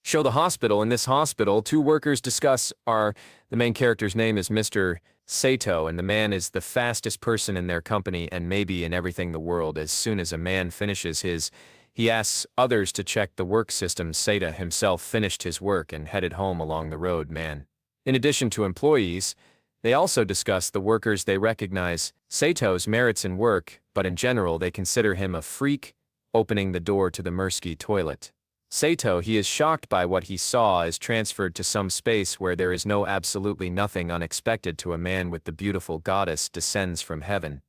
Show the hospital. In this hospital, two workers discuss the main character's name is Mr. Sato, and the man is the fastest person in their company and maybe in everything the world. As soon as a man finishes he asks others to check the work system. Sato himself finished his work and headed home along the road. Man. In addition to employees, they also discuss the workers. They recognize Sato's merits in work, but in general they consider him a freak, opening the door to the Mirsky toilet. Sato, he is shocked by what he saw, is transferred to some space where there is absolutely nothing unexpected to a man with the beautiful goddess descends from heaven.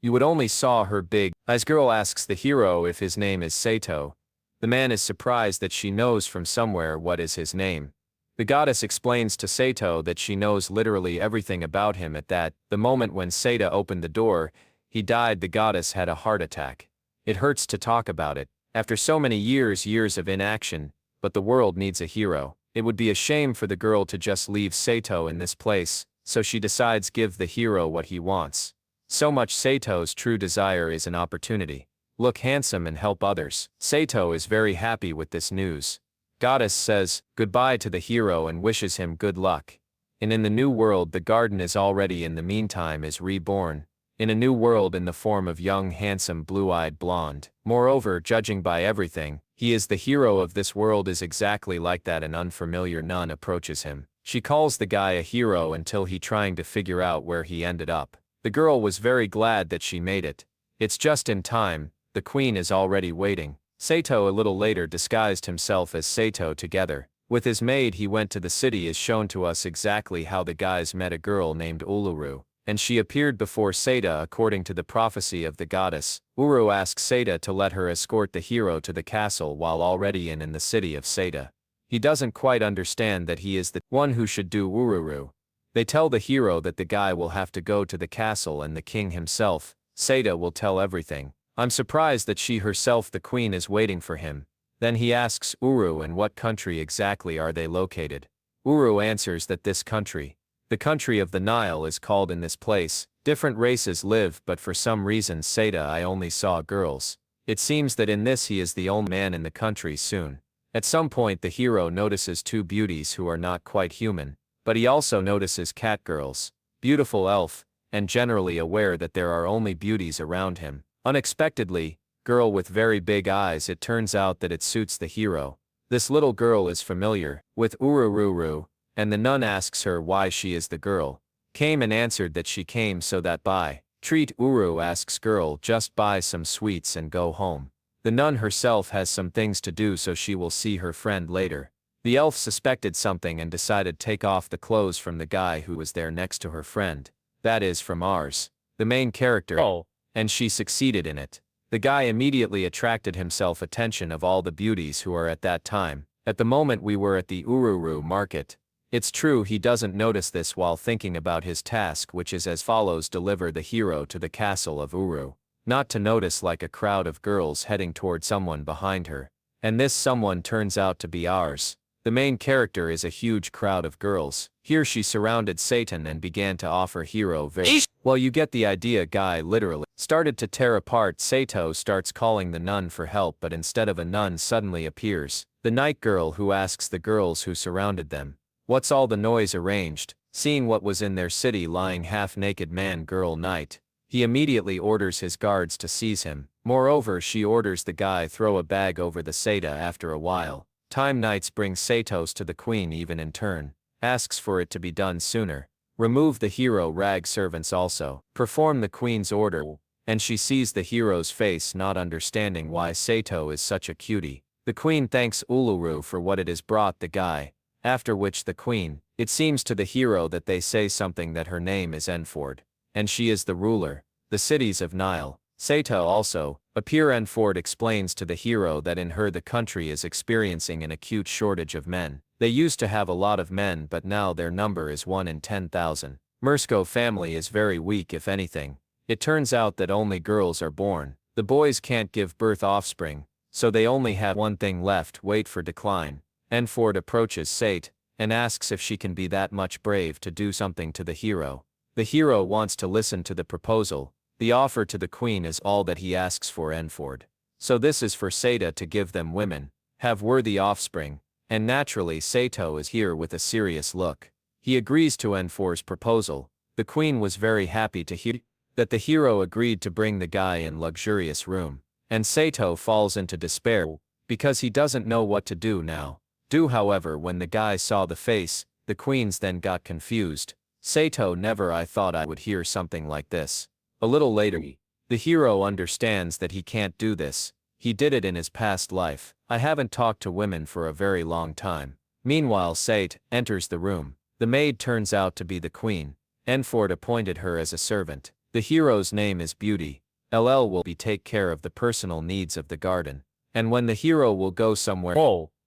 You would only saw her big eyes. Girl asks the hero if his name is Sato. The man is surprised that she knows from somewhere what is his name. The goddess explains to Sato that she knows literally everything about him. At the moment when Sato opened the door, he died. The goddess had a heart attack. It hurts to talk about it. After so many years of inaction, but the world needs a hero. It would be a shame for the girl to just leave Sato in this place, so she decides give the hero what he wants. So much Sato's true desire is an opportunity. Look handsome and help others. Sato is very happy with this news. Goddess says goodbye to the hero and wishes him good luck. And in the new world, the garden is already in the meantime is reborn. In a new world in the form of young handsome blue-eyed blonde. Moreover, judging by everything, he is the hero of this world is exactly like that. An unfamiliar nun approaches him. She calls the guy a hero until he trying to figure out where he ended up. The girl was very glad that she made it. It's just in time, the queen is already waiting. Sato a little later disguised himself as Sato together. With his maid he went to the city as shown to us exactly how the guys met a girl named Uluru. And she appeared before Sato according to the prophecy of the goddess. Uru asks Sato to let her escort the hero to the castle while already in the city of Sato. He doesn't quite understand that he is the one who should do Ururu. They tell the hero that the guy will have to go to the castle and the king himself. Sato will tell everything. I'm surprised that she herself, the queen, is waiting for him. Then he asks Uru in what country exactly are they located. Uru answers that this country, the country of the Nile, is called in this place. Different races live, but for some reason Sato I only saw girls. It seems that in this he is the only man in the country soon. At some point the hero notices two beauties who are not quite human, but he also notices cat girls, beautiful elf, and generally aware that there are only beauties around him. Unexpectedly, girl with very big eyes. It turns out that it suits the hero. This little girl is familiar with Ururu, and the nun asks her why she is the girl. Came and answered that she came so that by treat Uru asks girl just buy some sweets and go home. The nun herself has some things to do, so she will see her friend later. The elf suspected something and decided take off the clothes from the guy who was there next to her friend. That is from ours, the main character. Oh. And she succeeded in it. The guy immediately attracted himself attention of all the beauties who are at that time. At the moment we were at the Ururu market. It's true he doesn't notice this while thinking about his task, which is as follows: deliver the hero to the castle of Uru. Not to notice like a crowd of girls heading toward someone behind her. And this someone turns out to be ours. The main character is a huge crowd of girls. Here she surrounded Satan and began to offer hero very well, you get the idea. Guy literally started to tear apart. Sato starts calling the nun for help, but instead of a nun suddenly appears the night girl, who asks the girls who surrounded them, what's all the noise arranged? Seeing what was in their city lying half-naked man girl night, he immediately orders his guards to seize him. Moreover, she orders the guy throw a bag over the Sato. After a while, time knights bring Satos to the queen, even in turn, asks for it to be done sooner. Remove the hero rag servants also, perform the queen's order, and she sees the hero's face, not understanding why Sato is such a cutie. The queen thanks Uluru for what it has brought the guy, after which the queen, it seems to the hero that they say something that her name is Enford, and she is the ruler, the cities of Nile. Sato also appear. Enford explains to the hero that in her the country is experiencing an acute shortage of men. They used to have a lot of men, but now their number is 1 in 10,000. Mursko family is very weak, if anything. It turns out that only girls are born. The boys can't give birth offspring, so they only have one thing left: wait for decline. Enford approaches Sate and asks if she can be that much brave to do something to the hero. The hero wants to listen to the proposal. The offer to the queen is all that he asks for Enford. So this is for Sato to give them women, have worthy offspring, and naturally Sato is here with a serious look. He agrees to N4's proposal. The queen was very happy to hear that the hero agreed to bring the guy in luxurious room, and Sato falls into despair because he doesn't know what to do now. However, when the guy saw the face, the queens then got confused. Sato, never I thought I would hear something like this. A little later, the hero understands that he can't do this. He did it in his past life. I haven't talked to women for a very long time. Meanwhile, Sato enters the room. The maid turns out to be the queen. N4 appointed her as a servant. The hero's name is Beauty. LL will take care of the personal needs of the garden. And when the hero will go somewhere,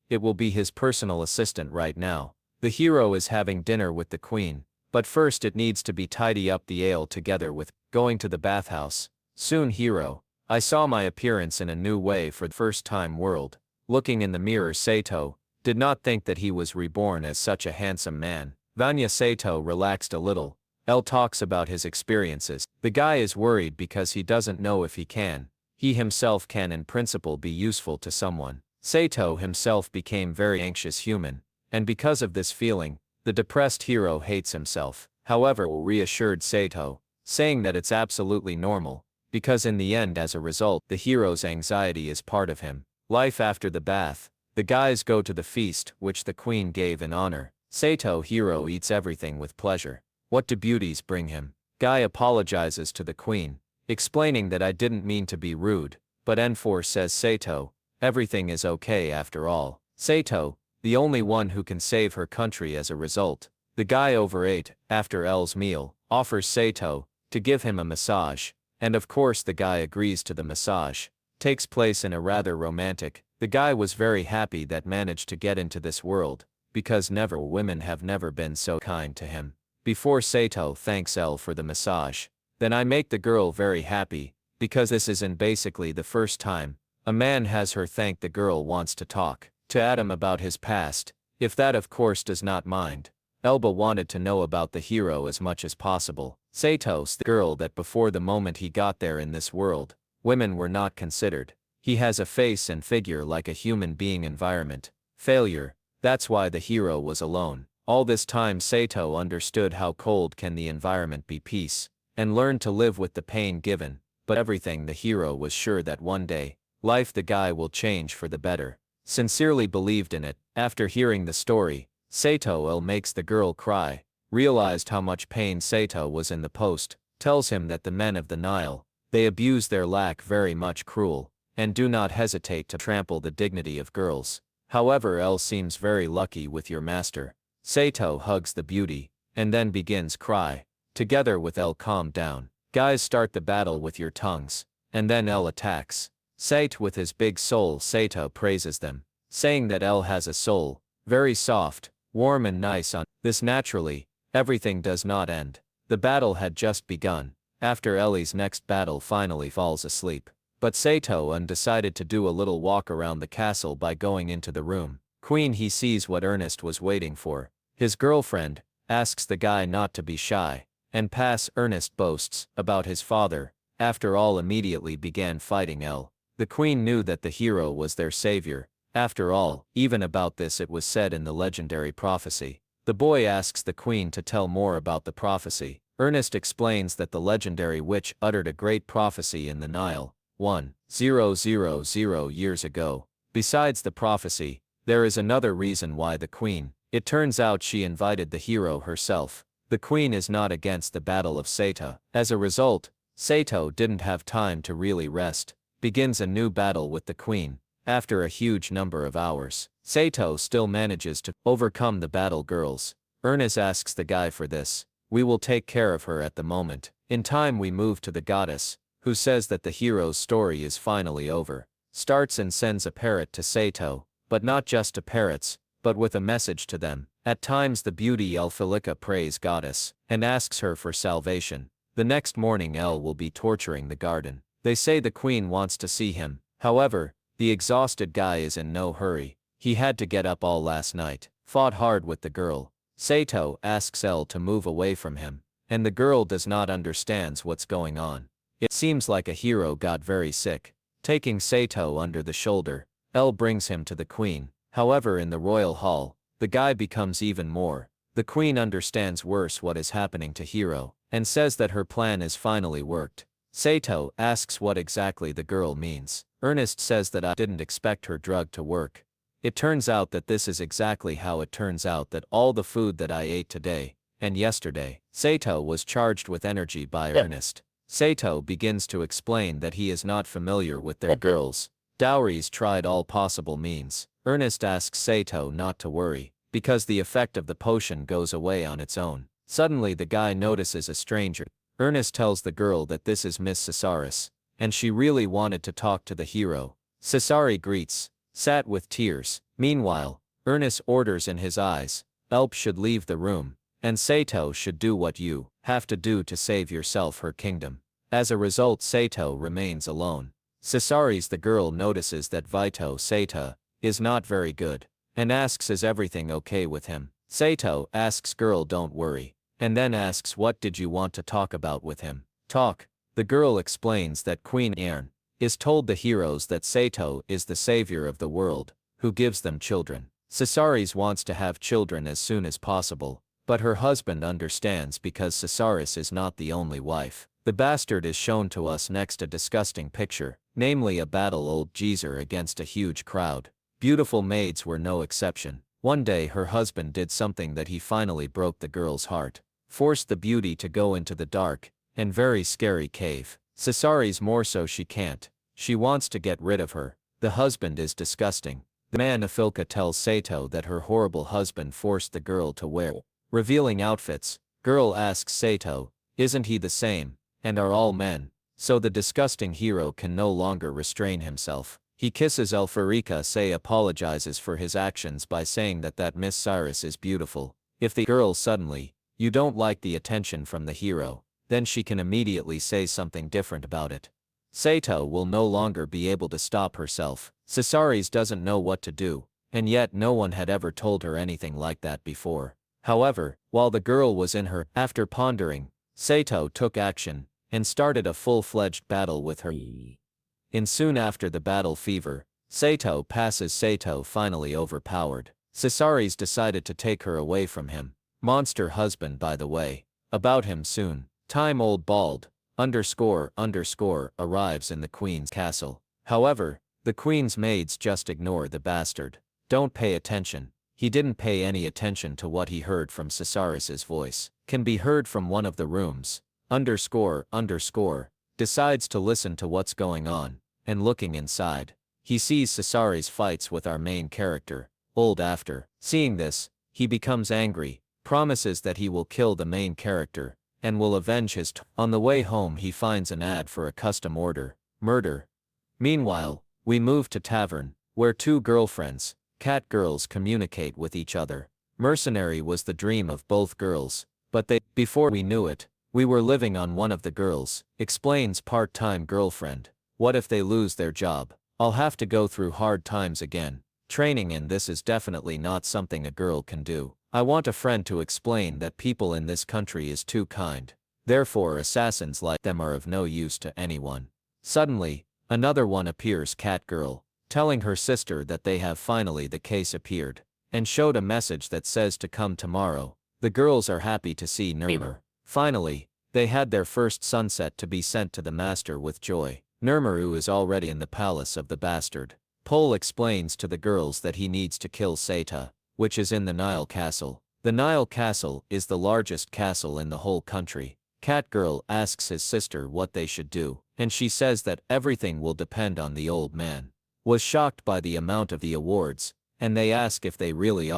it will be his personal assistant right now. The hero is having dinner with the queen. But first it needs to be tidy up the ale together with going to the bathhouse. Soon hero. I saw my appearance in a new way for the first time world. Looking in the mirror, Sato did not think that he was reborn as such a handsome man. Vanya Sato relaxed a little. L talks about his experiences. The guy is worried because he doesn't know if he himself can in principle be useful to someone. Sato himself became very anxious human, and because of this feeling, the depressed hero hates himself. However, reassured Sato, saying that it's absolutely normal, because in the end as a result, the hero's anxiety is part of him. Life after the bath. The guys go to the feast, which the queen gave in honor. Sato hero eats everything with pleasure. What do beauties bring him? Guy apologizes to the queen, explaining that I didn't mean to be rude, but N4 says Sato, everything is okay after all. Sato, the only one who can save her country as a result. The guy overate, after L's meal, offers Sato to give him a massage, and of course the guy agrees to the massage. Takes place in a rather romantic. The guy was very happy that managed to get into this world, because women have never been so kind to him. Before Sato thanks L for the massage, then I make the girl very happy, because this isn't basically the first time a man has her thank the girl wants to talk to Adam about his past, if that of course does not mind. Elba wanted to know about the hero as much as possible. Sato's the girl that before the moment he got there in this world, women were not considered. He has a face and figure like a human being. Environment. Failure. That's why the hero was alone. All this time Sato understood how cold can the environment be peace, and learned to live with the pain given, but everything the hero was sure that one day, life the guy will change for the better. Sincerely believed in it. After hearing the story, Sato makes the girl cry, realized how much pain Sato was in the post, tells him that the men of the Nile, they abuse their lack very much cruel, and do not hesitate to trample the dignity of girls. However, L seems very lucky with your master. Sato hugs the beauty, and then begins cry. Together with L calm down. Guys start the battle with your tongues, and then L attacks. Sato with his big soul. Sato praises them, saying that L has a soul, very soft, warm and nice on this. Naturally, everything does not end. The battle had just begun. After Ellie's next battle finally falls asleep. But Sato decided to do a little walk around the castle by going into the room. Queen he sees what Ernest was waiting for. His girlfriend asks the guy not to be shy, and pass. Ernest boasts about his father. After all immediately began fighting L. The queen knew that the hero was their savior. After all, even about this it was said in the legendary prophecy. The boy asks the queen to tell more about the prophecy. Ernest explains that the legendary witch uttered a great prophecy in the Nile. 1,000 years ago. Besides the prophecy, there is another reason why the queen. It turns out she invited the hero herself. The queen is not against the battle of Sato. As a result, Sato didn't have time to really rest. Begins a new battle with the queen. After a huge number of hours, Sato still manages to overcome the battle girls. Ernest asks the guy for this. We will take care of her at the moment. In time we move to the goddess, who says that the hero's story is finally over. Starts and sends a parrot to Sato, but not just to parrots, but with a message to them. At times the beauty Elphilika prays goddess, and asks her for salvation. The next morning El will be torturing the garden. They say the queen wants to see him. However, the exhausted guy is in no hurry. He had to get up all last night, fought hard with the girl. Sato asks El to move away from him, and the girl does not understand what's going on. It seems like a hero got very sick. Taking Sato under the shoulder, El brings him to the queen. However, in the royal hall, the guy becomes even more. The queen understands worse what is happening to Hiro, and says that her plan is finally worked. Sato asks what exactly the girl means. Ernest says that I didn't expect her drug to work. It turns out that this is exactly how it turns out that all the food that I ate today and yesterday, Sato was charged with energy by Ernest. Sato begins to explain that he is not familiar with their girls. Dowries tried all possible means. Ernest asks Sato not to worry, because the effect of the potion goes away on its own. Suddenly the guy notices a stranger. Ernest tells the girl that this is Miss Casaris, and she really wanted to talk to the hero. Cesari greets, sat with tears. Meanwhile, Ernest orders in his eyes, Elp should leave the room, and Sato should do what you have to do to save yourself her kingdom. As a result, Sato remains alone. Cesari's the girl notices that Vito Sato is not very good, and asks is everything okay with him. Sato asks girl don't worry, and then asks what did you want to talk about with him. Talk. The girl explains that Queen Ern is told the heroes that Sato is the savior of the world, who gives them children. Cesaris wants to have children as soon as possible, but her husband understands because Cesaris is not the only wife. The bastard is shown to us next a disgusting picture, namely a battle old geezer against a huge crowd. Beautiful maids were no exception. One day her husband did something that he finally broke the girl's heart. Forced the beauty to go into the dark and very scary cave. Cesaris more so she can't. She wants to get rid of her. The husband is disgusting. The man Afilka tells Sato that her horrible husband forced the girl to wear revealing outfits. Girl asks Sato, isn't he the same, and are all men? So the disgusting hero can no longer restrain himself. He kisses Elfrika. Say apologizes for his actions by saying that Miss Cyrus is beautiful. If the girl suddenly, you don't like the attention from the hero, then she can immediately say something different about it. Sato will no longer be able to stop herself. Cesaris doesn't know what to do, and yet no one had ever told her anything like that before. However, while the girl was in her, after pondering, Sato took action and started a full-fledged battle with her. In soon after the battle fever, Sato passes. Sato finally overpowered. Cesaris decided to take her away from him. Monster husband by the way. About him soon. Time old bald, __, arrives in the queen's castle. However, the queen's maids just ignore the bastard. Don't pay attention. He didn't pay any attention to what he heard from Cesaris's voice. Can be heard from one of the rooms. __, decides to listen to what's going on, and looking inside, he sees Cesaris fights with our main character, old after. Seeing this, he becomes angry, promises that he will kill the main character, and will avenge his On the way home he finds an ad for a custom order, murder. Meanwhile, we move to tavern, where two girlfriends, cat girls communicate with each other. Mercenary was the dream of both girls, but before we knew it, we were living on one of the girls, explains part-time girlfriend. What if they lose their job? I'll have to go through hard times again. Training in this is definitely not something a girl can do. I want a friend to explain that people in this country is too kind. Therefore assassins like them are of no use to anyone. Suddenly, another one appears, cat girl, telling her sister that they have finally the case appeared, and showed a message that says to come tomorrow. The girls are happy to see Nurmur. Finally, they had their first sunset to be sent to the master with joy. Nurmuru is already in the palace of the bastard. Pole explains to the girls that he needs to kill Seta, which is in the Nile Castle. The Nile Castle is the largest castle in the whole country. Cat girl asks his sister what they should do, and she says that everything will depend on the old man. Was shocked by the amount of the awards, and they ask if they really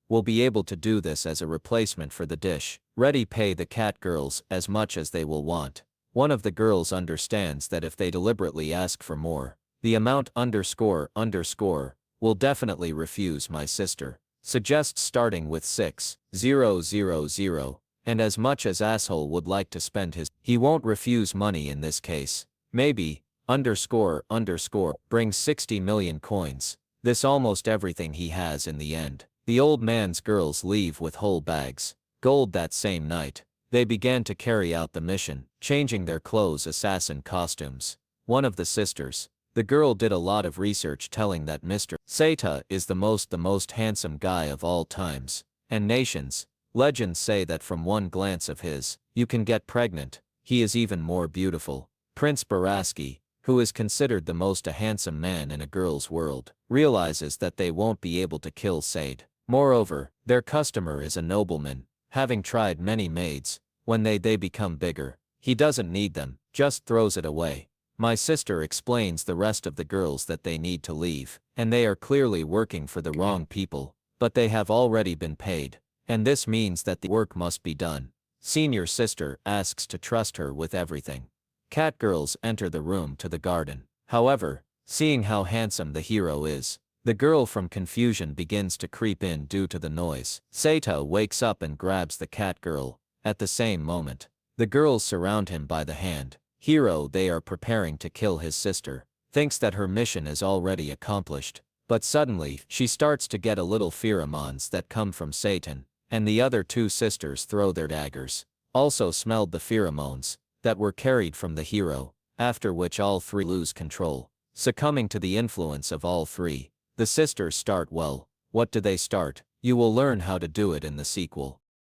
will be able to do this as a replacement for the dish. Ready pay the cat girls as much as they will want. One of the girls understands that if they deliberately ask for more, the amount __, will definitely refuse. My sister suggests starting with 6,000, and as much as asshole would like to spend he won't refuse money in this case. Maybe, __, brings 60 million coins. This almost everything he has in the end. The old man's girls leave with whole bags. Gold that same night. They began to carry out the mission, changing their clothes assassin costumes. One of the sisters, the girl did a lot of research telling that Mr. Saita is the most handsome guy of all times and nations. Legends say that from one glance of his, you can get pregnant. He is even more beautiful. Prince Baraski, who is considered the most a handsome man in a girl's world, realizes that they won't be able to kill Sade. Moreover, their customer is a nobleman, having tried many maids. When they become bigger, he doesn't need them, just throws it away. My sister explains the rest of the girls that they need to leave, and they are clearly working for the wrong people, but they have already been paid, and this means that the work must be done. Senior sister asks to trust her with everything. Cat girls enter the room to the garden. However, seeing how handsome the hero is, the girl from confusion begins to creep in due to the noise. Saito wakes up and grabs the cat girl. At the same moment, the girls surround him by the hand. Hero, they are preparing to kill his sister, thinks that her mission is already accomplished, but suddenly she starts to get a little pheromones that come from Satan, and the other two sisters throw their daggers. Also smelled the pheromones that were carried from the hero, after which all three lose control, succumbing to the influence of all three. The sisters start well. What do they start? You will learn how to do it in the sequel.